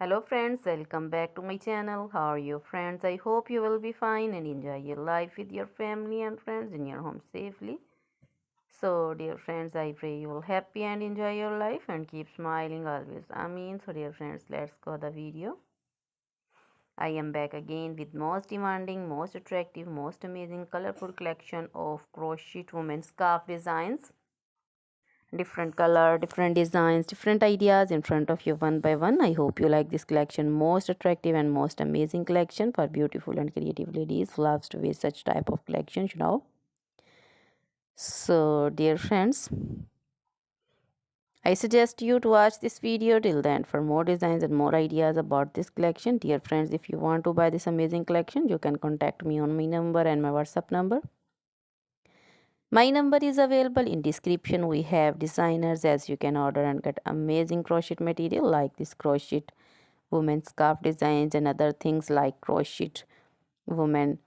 Hello friends, welcome back to my channel. How are you friends? I hope you will be fine and enjoy your life with your family and friends in your home safely. So dear friends, I pray you will happy and enjoy your life and keep smiling always. So dear friends, let's go the video. I am back again with most demanding, most attractive, most amazing colorful collection of crochet women scarf designs. Different color, different designs, different ideas in front of you one by one. I hope you like this collection. Most attractive and most amazing collection for beautiful and creative ladies who loves to wear such type of collections. So dear friends, I suggest you to watch this video till the end for more designs and more ideas about this collection. Dear friends, if you want to buy this amazing collection, you can contact me on my number and my WhatsApp number. My number is available in description. We have designers as you can order and get amazing crochet material like this crochet women scarf designs and other things like crochet women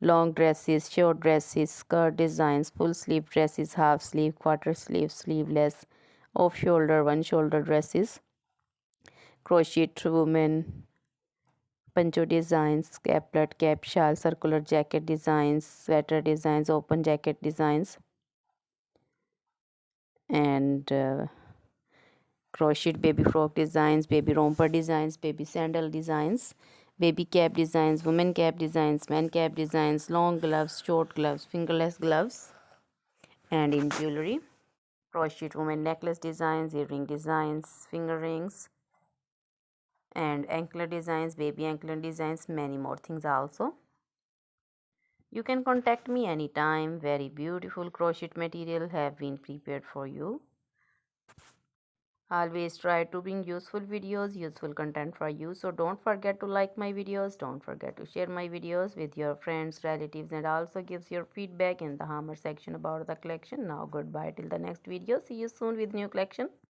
long dresses, short dresses, skirt designs, full sleeve dresses, half sleeve, quarter sleeve, sleeveless, off shoulder, one shoulder dresses, crochet women poncho designs, caplet, cap shawl, circular jacket designs, sweater designs, open jacket designs, and crochet baby frock designs, baby romper designs, baby sandal designs, baby cap designs, women cap designs, men cap designs, long gloves, short gloves, fingerless gloves, and in jewelry, crochet women necklace designs, earring designs, finger rings, and anklet designs, baby anklet designs, many more things also. You can contact me anytime. Very beautiful crochet material have been prepared for you. Always try to bring useful videos, useful content for you. So don't forget to like my videos. Don't forget to share my videos with your friends, relatives, and also gives your feedback in the hammer section about the collection. Now goodbye till the next video. See you soon with new collection.